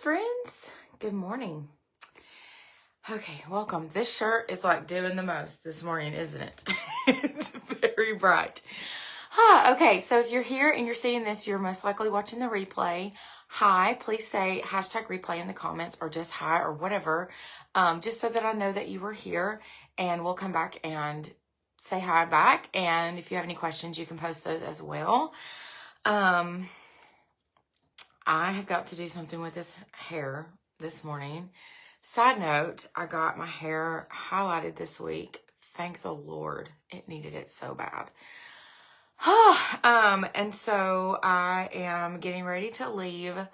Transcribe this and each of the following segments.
friends. Good morning. Okay, welcome. This shirt is like doing the most this morning, isn't it? It's very bright. Okay, so if you're here and you're seeing this, you're most likely watching the replay. Hi, please say hashtag replay in the comments or just hi or whatever, just so that I know that you were here, and we'll come back and say hi back. And if you have any questions, you can post those as well. I have got to do something with this hair this morning. Side note, I got my hair highlighted this week. Thank the Lord. It needed it so bad. And so I am getting ready to leave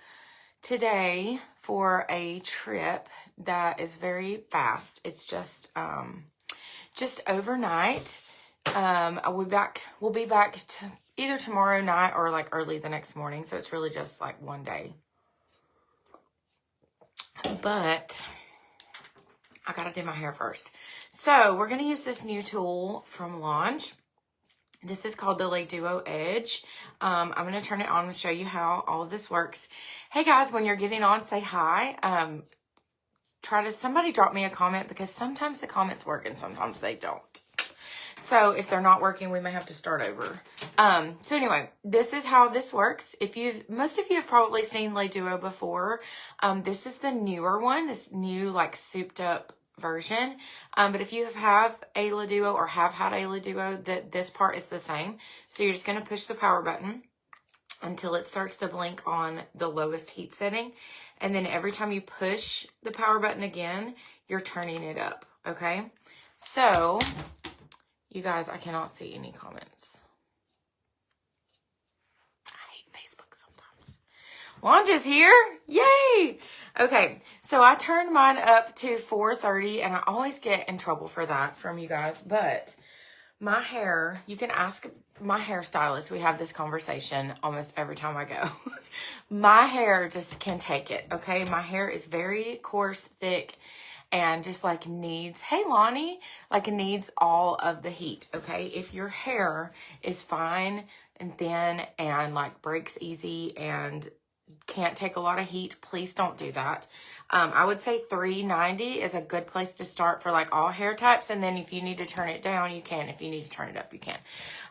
today for a trip that is very fast. It's just overnight. We'll be back to either tomorrow night or like early the next morning. So it's really just like one day. But I gotta do my hair first. So we're gonna use this new tool from Launch. This is called the Le Duo Edge. I'm gonna turn it on and show you how all of this works. Hey guys, when you're getting on, say hi. Somebody drop me a comment, because sometimes the comments work and sometimes they don't. So if they're not working, we may have to start over. So anyway, this is how this works. Most of you have probably seen Le Duo before. This is the newer one, this new like souped up version. But if you have a Le Duo or have had a Le Duo, this part is the same. So you're just going to push the power button until it starts to blink on the lowest heat setting. And then every time you push the power button again, you're turning it up. Okay. So you guys, I cannot see any comments. I hate Facebook sometimes. Launch is here. Yay. Okay. So I turned mine up to 4:30, and I always get in trouble for that from you guys. But my hair, you can ask my hairstylist. We have this conversation almost every time I go. My hair just can take it. Okay. My hair is very coarse, thick, and just like needs, hey Lonnie, like needs all of the heat, okay? If your hair is fine and thin and like breaks easy and can't take a lot of heat, please don't do that. I would say 390 is a good place to start for like all hair types. And then if you need to turn it down, you can. If you need to turn it up, you can.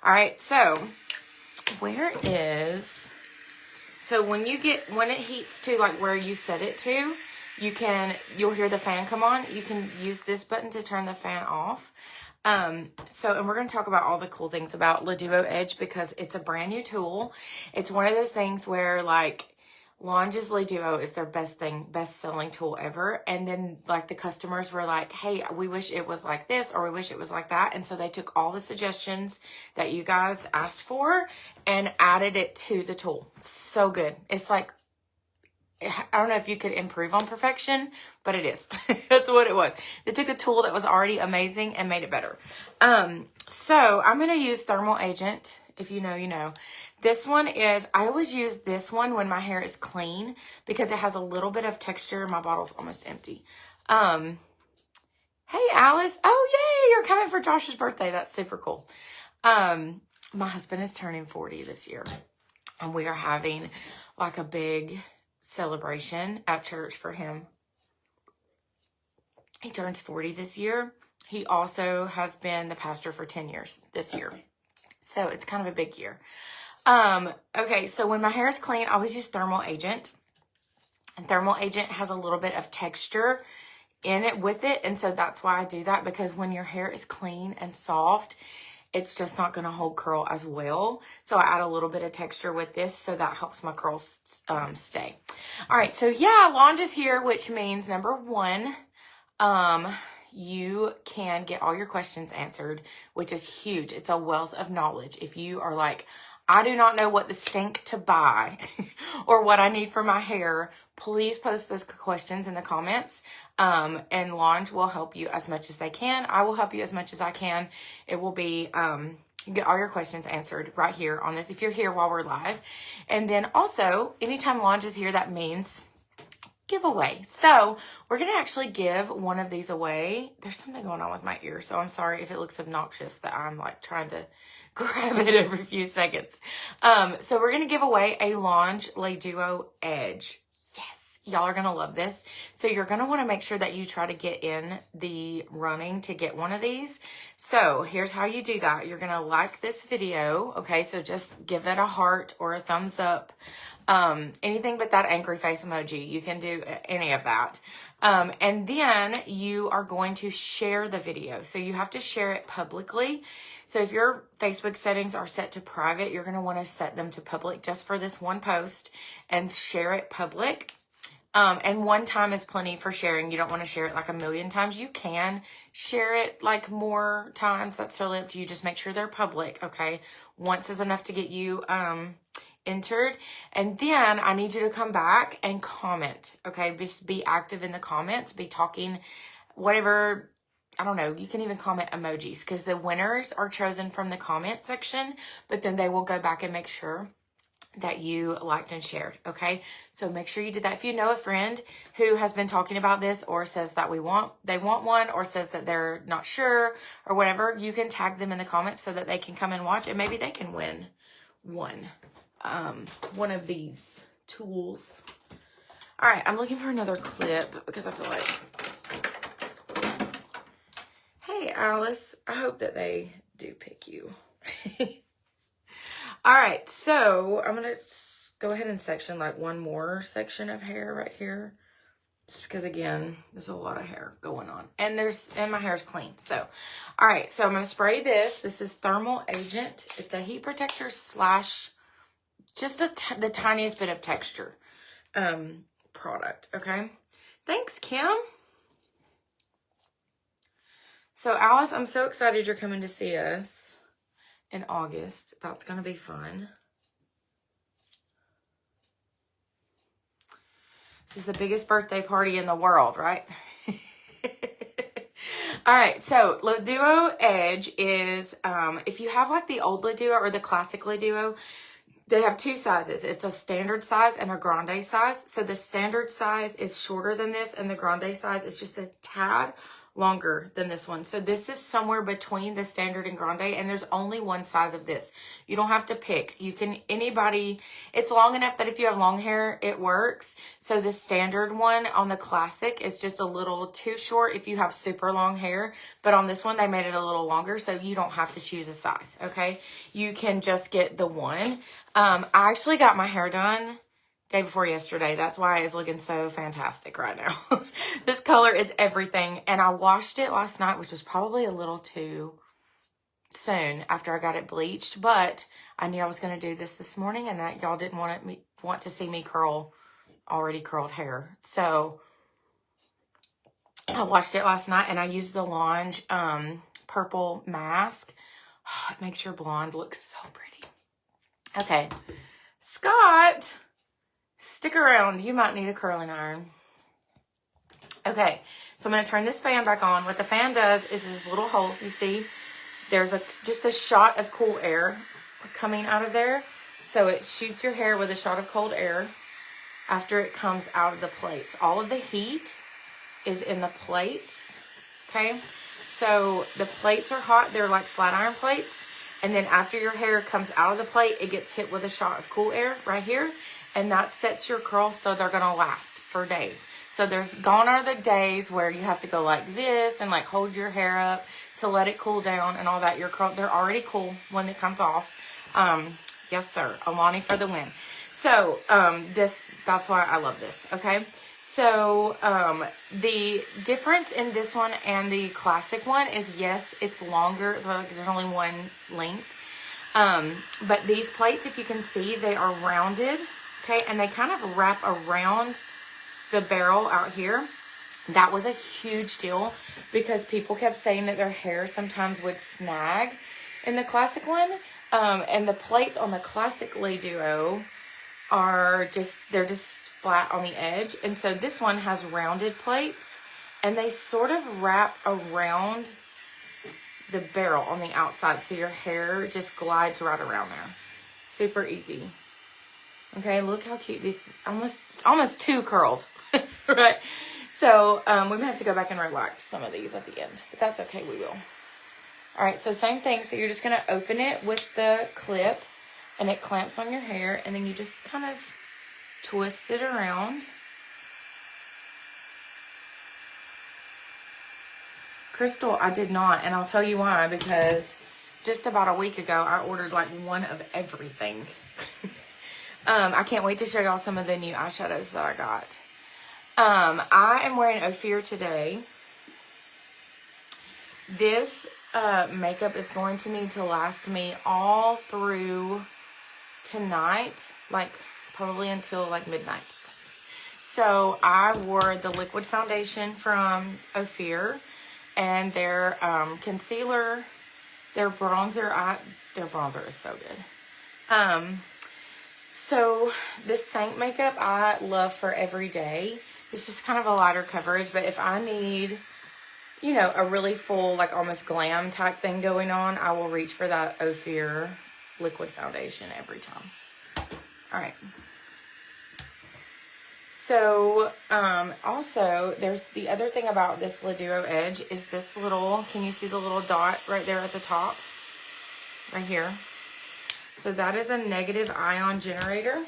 All right, so when it heats to like where you set it to, you'll hear the fan come on. You can use this button to turn the fan off. And we're going to talk about all the cool things about Le Duo Edge, because it's a brand new tool. It's one of those things where like Launch's Le Duo is their best selling tool ever. And then like the customers were like, hey, we wish it was like this, or we wish it was like that. And so they took all the suggestions that you guys asked for and added it to the tool. So good. It's like, I don't know if you could improve on perfection, but it is. That's what it was. They took a tool that was already amazing and made it better. So I'm going to use Thermal Agent. If you know, you know. This one is, I always use this one when my hair is clean, because it has a little bit of texture. My bottle's almost empty. Hey, Alice. Oh, yay. You're coming for Josh's birthday. That's super cool. My husband is turning 40 this year, and we are having like a big celebration at church for him. He turns 40 this year. He also has been the pastor for 10 years this year. So it's kind of a big year. Okay, so when my hair is clean, I always use Thermal Agent. And Thermal Agent has a little bit of texture in it with it. And so that's why I do that, because when your hair is clean and soft, it's just not going to hold curl as well. So I add a little bit of texture with this, so that helps my curls stay. All right, so yeah, Launch is here, which means number one, you can get all your questions answered, which is huge. It's a wealth of knowledge. If you are like, I do not know what the stink to buy or what I need for my hair, please post those questions in the comments. And Launch will help you as much as they can. I will help you as much as I can. It will be, you get all your questions answered right here on this, if you're here while we're live. And then also, anytime Launch is here, that means giveaway. So we're going to actually give one of these away. There's something going on with my ear, so I'm sorry if it looks obnoxious that I'm like trying to grab it every few seconds. So we're going to give away a Launch Le Duo Edge. Yes. Y'all are going to love this. So you're going to want to make sure that you try to get in the running to get one of these. So here's how you do that. You're going to like this video. Okay. So just give it a heart or a thumbs up. Anything but that angry face emoji. You can do any of that. And then you are going to share the video. So you have to share it publicly. So if your Facebook settings are set to private, you're going to want to set them to public just for this one post and share it public. And one time is plenty for sharing. You don't want to share it like a million times. You can share it like more times. That's totally up to you. Just make sure they're public. Okay. Once is enough to get you, entered. And then I need you to come back and comment. Okay. Just be active in the comments, be talking, whatever. I don't know. You can even comment emojis because the winners are chosen from the comment section, but then they will go back and make sure that you liked and shared. Okay. So make sure you did that. If you know a friend who has been talking about this or says that they want one or says that they're not sure or whatever, you can tag them in the comments so that they can come and watch and maybe they can win one of these tools. All right. I'm looking for another clip because I feel like, hey, Alice, I hope that they do pick you. All right, so I'm going to go ahead and section like one more section of hair right here. Just because, again, there's a lot of hair going on. And my hair's clean. So, all right, so I'm going to spray this. This is Thermal Agent. It's a heat protector slash just the tiniest bit of texture product, okay? Thanks, Kim. So, Alice, I'm so excited you're coming to see us in August. That's going to be fun. This is the biggest birthday party in the world, right? All right, so Le Duo Edge is, if you have like the old Le Duo or the classic Le Duo, they have two sizes. It's a standard size and a grande size. So the standard size is shorter than this and the grande size is just a tad longer than this one. So this is somewhere between the standard and grande, and there's only one size of this. You don't have to pick. You can, it's long enough that if you have long hair, it works. So the standard one on the classic is just a little too short if you have super long hair, but on this one, they made it a little longer, so you don't have to choose a size, okay? You can just get the one. I actually got my hair done day before yesterday. That's why it's looking so fantastic right now. This color is everything. And I washed it last night, which was probably a little too soon after I got it bleached. But I knew I was going to do this morning and that y'all didn't want to see me curl already curled hair. So I washed it last night and I used the Lange purple mask. Oh, it makes your blonde look so pretty. Okay. Scott, stick around. You might need a curling iron. Okay, so I'm going to turn this fan back on. What the fan does is these little holes you see. There's just a shot of cool air coming out of there. So it shoots your hair with a shot of cold air after it comes out of the plates. All of the heat is in the plates, okay? So the plates are hot. They're like flat iron plates. And then after your hair comes out of the plate, it gets hit with a shot of cool air right here. And that sets your curls so they're going to last for days. So gone are the days where you have to go like this and like hold your hair up to let it cool down and all that. Your curl, they're already cool when it comes off. Yes, sir. Alani for the win. So that's why I love this. Okay. So the difference in this one and the classic one is, yes, it's longer because there's only one length. But these plates, if you can see, they are rounded. Okay. And they kind of wrap around the barrel out here. That was a huge deal because people kept saying that their hair sometimes would snag in the classic one. And the plates on the classic Le Duo they're just flat on the edge. And so this one has rounded plates and they sort of wrap around the barrel on the outside. So your hair just glides right around there. Super easy. Okay, look how cute these, almost too curled, right? So we may have to go back and relax some of these at the end, but that's okay, we will. All right, so same thing. So you're just gonna open it with the clip and it clamps on your hair and then you just kind of twist it around Crystal, I did not, and I'll tell you why, because just about a week ago, I ordered like one of everything. I can't wait to show y'all some of the new eyeshadows that I got. I am wearing Ophir today. This makeup is going to need to last me all through tonight, like probably until like midnight. So I wore the liquid foundation from Ophir and their concealer, their bronzer. Their bronzer is so good. So this Saint makeup I love for every day. It's just kind of a lighter coverage, but if I need, you know, a really full, like almost glam type thing going on, I will reach for that Ophir liquid foundation every time. All right. So, also, there's the other thing about this Le Duo Edge is this little, can you see the little dot right there at the top? Right here. So that is a negative ion generator.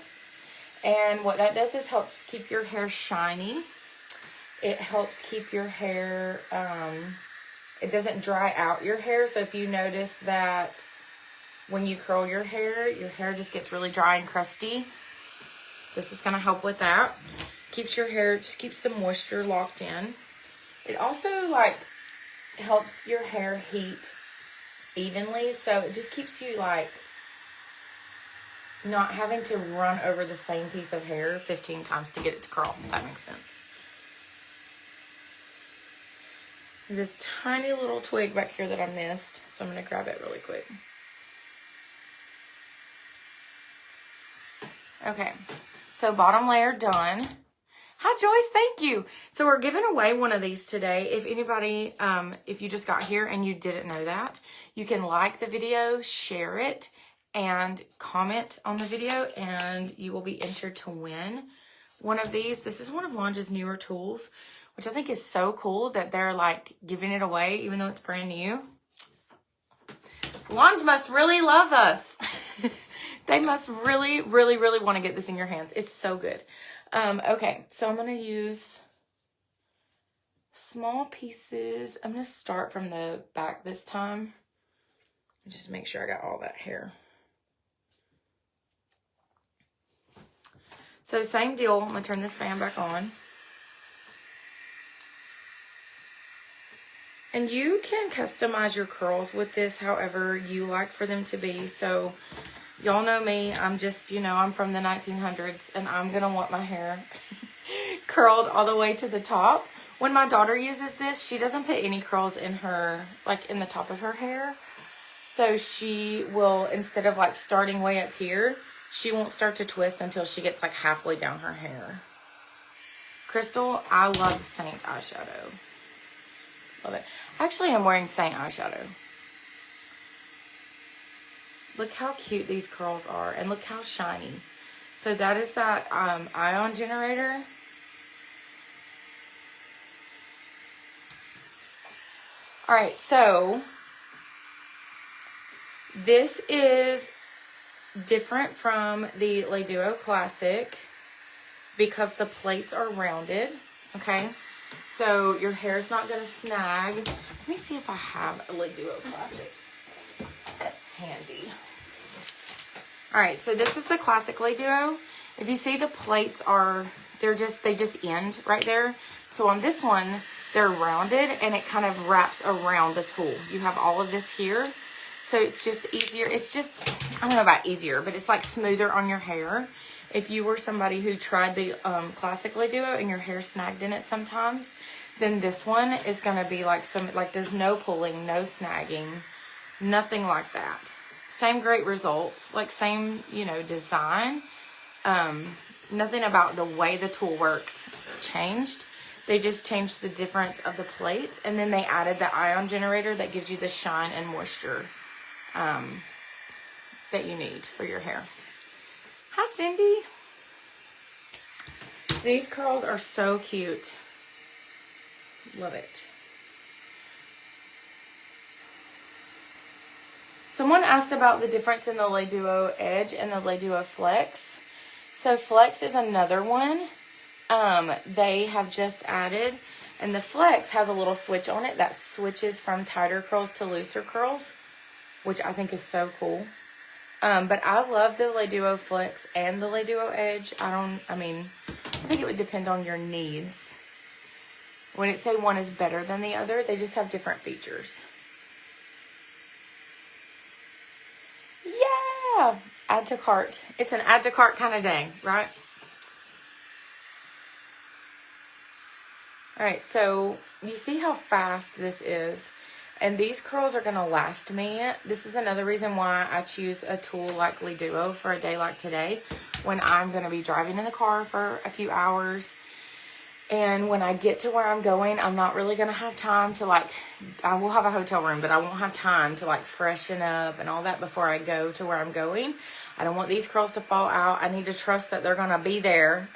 And what that does is helps keep your hair shiny. It helps keep your hair, it doesn't dry out your hair. So if you notice that when you curl your hair just gets really dry and crusty, this is going to help with that. Keeps your hair, just keeps the moisture locked in. It also like helps your hair heat evenly. So it just keeps you like not having to run over the same piece of hair 15 times to get it to curl, if that makes sense. This tiny little twig back here that I missed, so I'm going to grab it really quick. Okay, so bottom layer done. Hi Joyce, thank you. So we're giving away one of these today. If anybody, if you just got here and you didn't know that, you can like the video, share it, and comment on the video, and you will be entered to win one of these. This is one of Lange's newer tools, which I think is so cool that they're like giving it away even though it's brand new. Lange must really love us. They must really, really, really want to get this in your hands. It's so good. Okay, so I'm going to use small pieces. I'm going to start from the back this time. Just make sure I got all that hair. So same deal. I'm going to turn this fan back on. And you can customize your curls with this however you like for them to be. So y'all know me. I'm just, you know, I'm from the 1900s and I'm going to want my hair curled all the way to the top. When my daughter uses this, she doesn't put any curls in her, like in the top of her hair. So she will, instead of like starting way up here, she won't start to twist until she gets like halfway down her hair. Crystal, I love the Saint eyeshadow. Love it. Actually, I'm wearing Saint eyeshadow. Look how cute these curls are, and look how shiny. So that is that ion generator. All right, so this is different from the Le Duo Classic because the plates are rounded, okay? So your hair's not gonna snag. Let me see if I have a Le Duo Classic handy. All right, so this is the Classic Le Duo. If you see the plates are, they just end right there. So on this one, they're rounded and it kind of wraps around the tool. You have all of this here. So it's just easier. It's just, I don't know about easier, but it's like smoother on your hair. If you were somebody who tried the Classic Le Duo and your hair snagged in it sometimes, then this one is going to be like there's no pulling, no snagging, nothing like that. Same great results, like same, you know, design. Nothing about the way the tool works changed. They just changed the difference of the plates, and then they added the ion generator that gives you the shine and moisture that you need for your hair. Hi, Cindy. These curls are so cute. Love it. Someone asked about the difference in the Le Duo Edge and the Le Duo Flex. So Flex is another one they have just added. And the Flex has a little switch on it that switches from tighter curls to looser curls, which I think is so cool. But I love the Le Duo Flex and the Le Duo Edge. I think it would depend on your needs. When it say one is better than the other, they just have different features. Yeah! Add to cart. It's an add to cart kind of day, right? Alright, so you see how fast this is. And these curls are going to last me. This is another reason why I choose a tool like Le Duo for a day like today, when I'm going to be driving in the car for a few hours. And when I get to where I'm going, I'm not really going to have time to I will have a hotel room, but I won't have time to freshen up and all that before I go to where I'm going. I don't want these curls to fall out. I need to trust that they're going to be there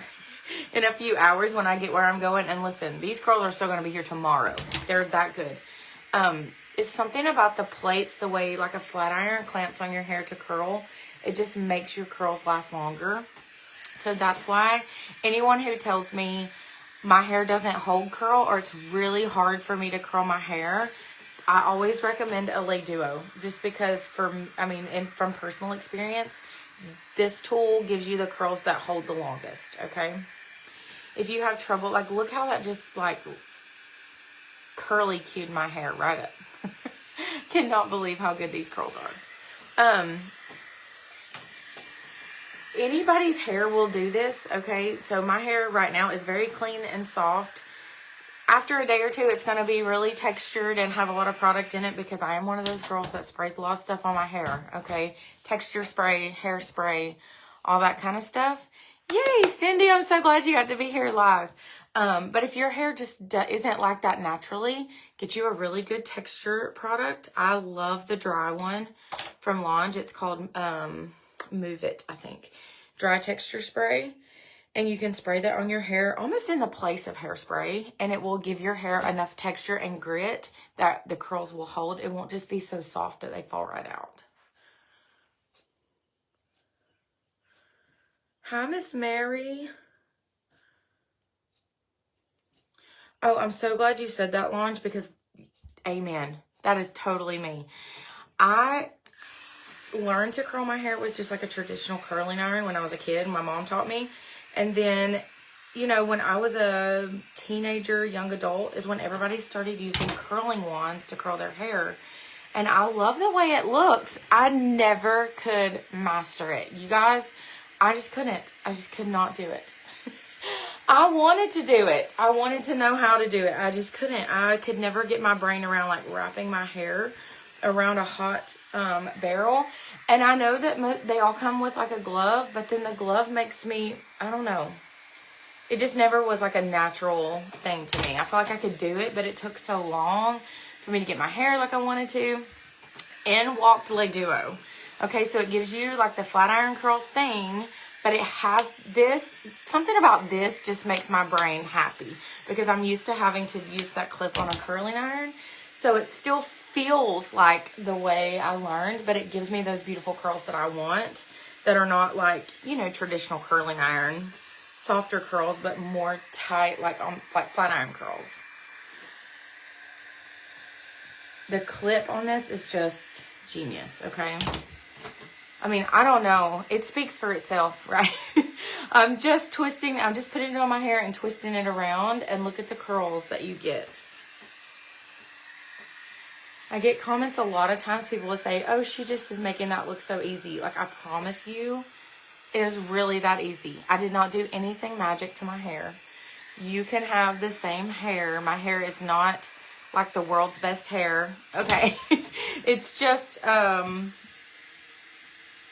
in a few hours when I get where I'm going. And listen, these curls are still going to be here tomorrow. They're that good. It's something about the plates, the way a flat iron clamps on your hair to curl. It just makes your curls last longer. So that's why anyone who tells me my hair doesn't hold curl or it's really hard for me to curl my hair, I always recommend a Le Duo, just because from personal experience, this tool gives you the curls that hold the longest, okay? If you have trouble, look how that just curly cued my hair right up. Cannot believe how good these curls are. Anybody's hair will do this, okay? So my hair right now is very clean and soft. After a day or two, it's going to be really textured and have a lot of product in it, because I am one of those girls that sprays a lot of stuff on my hair, okay? Texture spray, hairspray, all that kind of stuff. Yay, Cindy, I'm so glad you got to be here live. But if your hair just isn't like that naturally, get you a really good texture product. I love the dry one from Lange. It's called Move It, I think. Dry texture spray. And you can spray that on your hair almost in the place of hairspray. And it will give your hair enough texture and grit that the curls will hold. It won't just be so soft that they fall right out. Hi, Miss Mary. Oh, I'm so glad you said that, Lange, because amen. That is totally me. I learned to curl my hair with just a traditional curling iron when I was a kid. My mom taught me. And then, when I was a teenager, young adult, is when everybody started using curling wands to curl their hair. And I love the way it looks. I never could master it. You guys, I just couldn't. I just could not do it. I wanted to do it. I wanted to know how to do it. I just couldn't. I could never get my brain around wrapping my hair around a hot barrel. And I know that they all come with a glove, but then the glove makes me, I don't know. It just never was a natural thing to me. I feel like I could do it, but it took so long for me to get my hair like I wanted to. And walked Le Duo. Okay, so it gives you the flat iron curl thing, but it has this, something about this just makes my brain happy, because I'm used to having to use that clip on a curling iron. So it still feels like the way I learned, but it gives me those beautiful curls that I want, that are not traditional curling iron, softer curls, but more tight, like flat iron curls. The clip on this is just genius, okay? I don't know. It speaks for itself, right? I'm just putting it on my hair and twisting it around, and look at the curls that you get. I get comments a lot of times. People will say, oh, she just is making that look so easy. I promise you, it is really that easy. I did not do anything magic to my hair. You can have the same hair. My hair is not the world's best hair. Okay. It's just,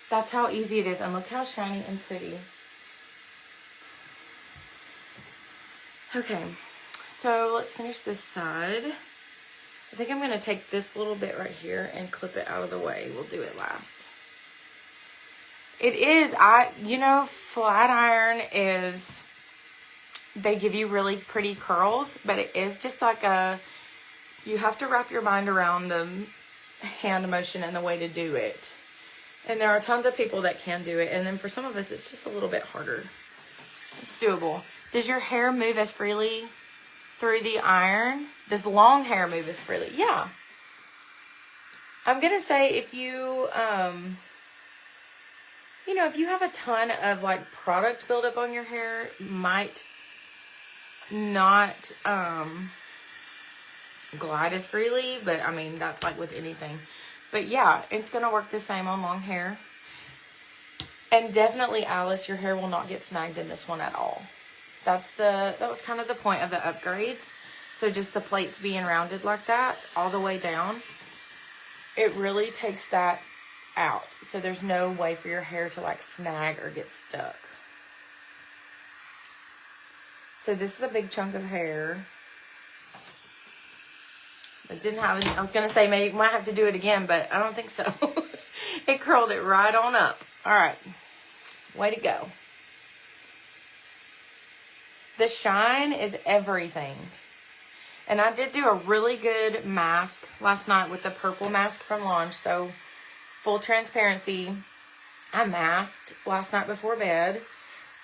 that's how easy it is. And look how shiny and pretty. Okay. So let's finish this side. I think I'm going to take this little bit right here and clip it out of the way. We'll do it last. It is, flat iron is, they give you really pretty curls, but it is just you have to wrap your mind around the hand motion and the way to do it. And there are tons of people that can do it. And then for some of us, it's just a little bit harder. It's doable. Does your hair move as freely through the iron. Does long hair move as freely? Yeah. I'm going to say if you, you know, if you have a ton of like product buildup on your hair, might not glide as freely, but I mean, that's like with anything. But yeah, it's going to work the same on long hair. And definitely, Alice, your hair will not get snagged in this one at all. That was kind of the point of the upgrades. So just the plates being rounded like that all the way down, it really takes that out. So there's no way for your hair to like snag or get stuck. So this is a big chunk of hair. It didn't have any, I was going to say maybe might have to do it again, but I don't think so. It curled it right on up. All right. Way to go. The shine is everything. And I did do a really good mask last night with the purple mask from Launch. So full transparency, I masked last night before bed.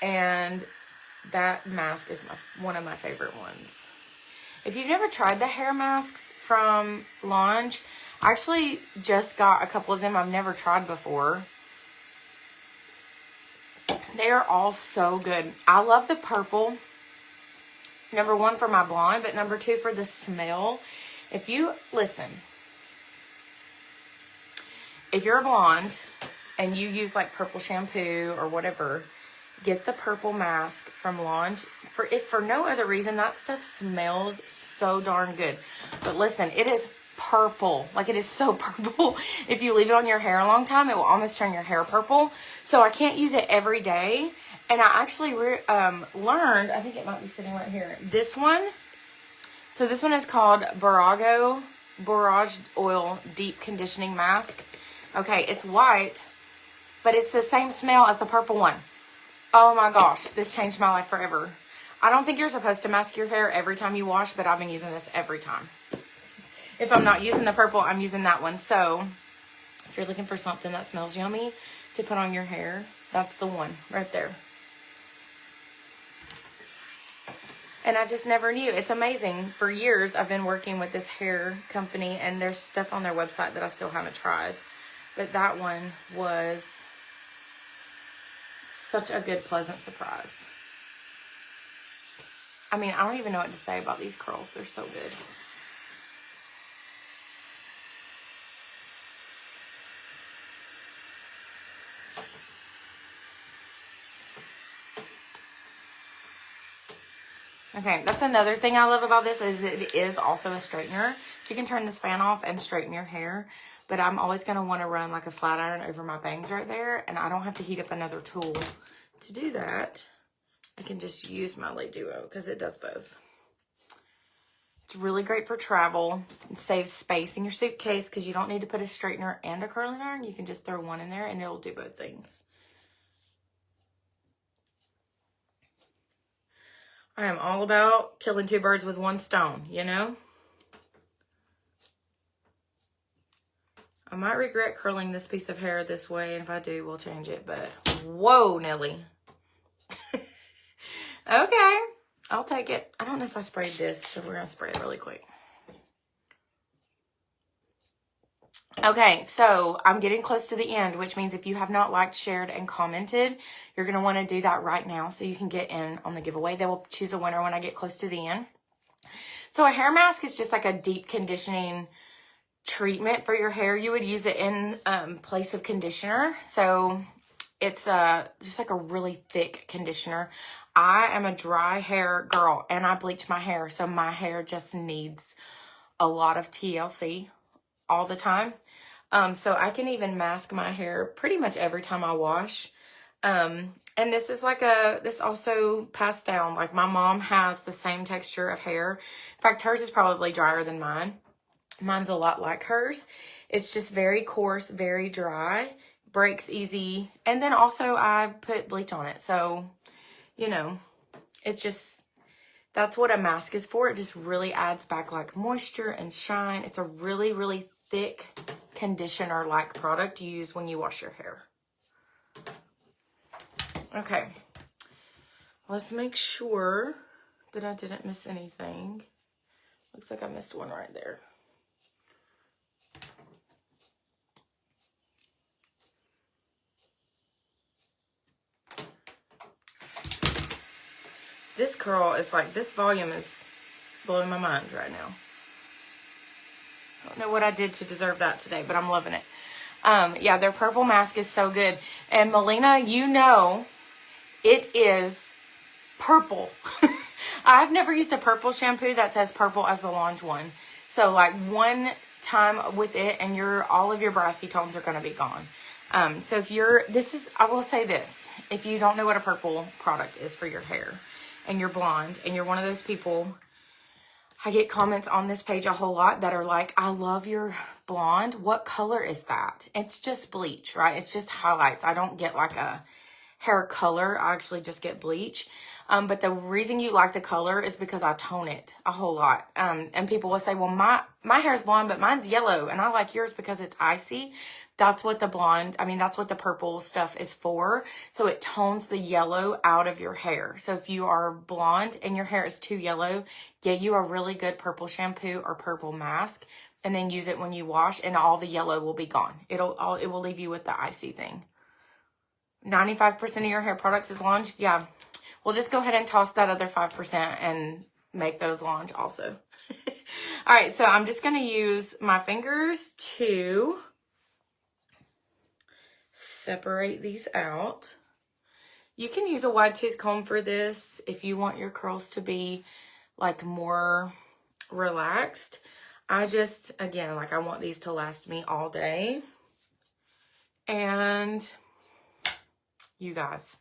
And that mask is one of my favorite ones. If you've never tried the hair masks from Launch, I actually just got a couple of them I've never tried before. They are all so good. I love the purple. Number one for my blonde, but number two for the smell. If you, listen, if you're a blonde and you use like purple shampoo or whatever, get the purple mask from Launch. If for no other reason, that stuff smells so darn good. But listen, it is purple. Like, it is so purple. If you leave it on your hair a long time, it will almost turn your hair purple. So I can't use it every day. And I actually learned, I think it might be sitting right here, this one. So this one is called Borage Oil Deep Conditioning Mask. Okay, it's white, but it's the same smell as the purple one. Oh my gosh, this changed my life forever. I don't think you're supposed to mask your hair every time you wash, but I've been using this every time. If I'm not using the purple, I'm using that one. So if you're looking for something that smells yummy to put on your hair, that's the one right there. And I just never knew. It's amazing. For years, I've been working with this hair company, and there's stuff on their website that I still haven't tried. But that one was such a good, pleasant surprise. I mean, I don't even know what to say about these curls. They're so good. Okay, that's another thing I love about this is it is also a straightener. So you can turn this fan off and straighten your hair. But I'm always going to want to run like a flat iron over my bangs right there. And I don't have to heat up another tool to do that. I can just use my Lay Duo because it does both. It's really great for travel. It saves space in your suitcase because you don't need to put a straightener and a curling iron. You can just throw one in there and it'll do both things. I am all about killing two birds with one stone, you know? I might regret curling this piece of hair this way, and if I do, we'll change it, but whoa, Nelly. Okay, I'll take it. I don't know if I sprayed this, so we're going to spray it really quick. Okay, so I'm getting close to the end, which means if you have not liked, shared, and commented, you're going to want to do that right now so you can get in on the giveaway. They will choose a winner when I get close to the end. So a hair mask is just like a deep conditioning treatment for your hair. You would use it in place of conditioner. So it's just like a really thick conditioner. I am a dry hair girl and I bleach my hair. So my hair just needs a lot of TLC all the time. So I can even mask my hair pretty much every time I wash. And this is like this also passed down. Like my mom has the same texture of hair. In fact, hers is probably drier than mine. Mine's a lot like hers. It's just very coarse, very dry, breaks easy. And then also I put bleach on it. So, you know, it's just, that's what a mask is for. It just really adds back like moisture and shine. It's a really, really thick conditioner-like product you use when you wash your hair. Okay. Let's make sure that I didn't miss anything. Looks like I missed one right there. This curl is like, this volume is blowing my mind right now. I don't know what I did to deserve that today, but I'm loving it. Yeah, their purple mask is so good. And Melina, you know, it is purple. I've never used a purple shampoo that says purple as the Launge one. So like one time with it and all of your brassy tones are going to be gone. So if I will say this, if you don't know what a purple product is for your hair and you're blonde and you're one of those people, I get comments on this page a whole lot that are like, I love your blonde. What color is that? It's just bleach, right? It's just highlights. I don't get like a hair color. I actually just get bleach. But the reason you like the color is because I tone it a whole lot. And people will say, well, my hair is blonde, but mine's yellow. And I like yours because it's icy. That's what that's what the purple stuff is for. So it tones the yellow out of your hair. So if you are blonde and your hair is too yellow, get you a really good purple shampoo or purple mask and then use it when you wash and all the yellow will be gone. It will leave you with the icy thing. 95% of your hair products is Launge. Yeah. We'll just go ahead and toss that other 5% and make those Launge also. All right. So I'm just going to use my fingers to separate these out. You can use a wide tooth comb for this if you want your curls to be like more relaxed. I want these to last me all day. And you guys,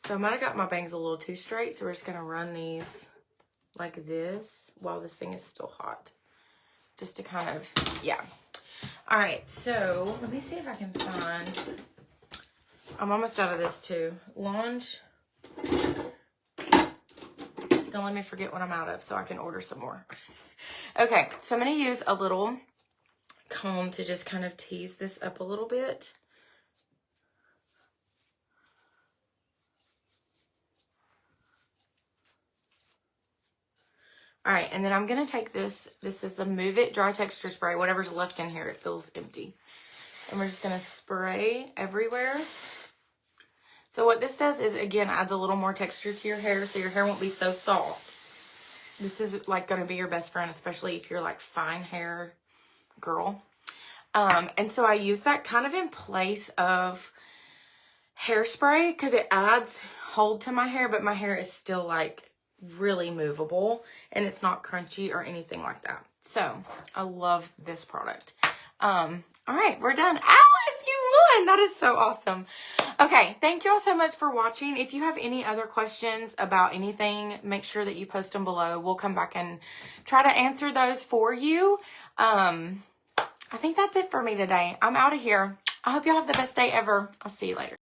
so I might have got my bangs a little too straight, so we're just gonna run these like this while this thing is still hot, just to kind of, yeah. All right, so let me see if I can find, I'm almost out of this too. Launge, don't let me forget what I'm out of so I can order some more. Okay, so I'm gonna use a little comb to just kind of tease this up a little bit. All right, and then I'm going to take this. This is the Move It Dry Texture Spray. Whatever's left in here, it feels empty. And we're just going to spray everywhere. So what this does is, again, adds a little more texture to your hair so your hair won't be so soft. This is like going to be your best friend, especially if you're like fine hair girl. And so I use that kind of in place of hairspray because it adds hold to my hair, but my hair is still like really movable and it's not crunchy or anything like that. So I love this product. All right, we're done. Alice, you won. That is so awesome. Okay, thank you all so much for watching. If you have any other questions about anything, make sure that you post them below. We'll come back and try to answer those for you. I think that's it for me today. I'm out of here. I hope y'all have the best day ever. I'll see you later.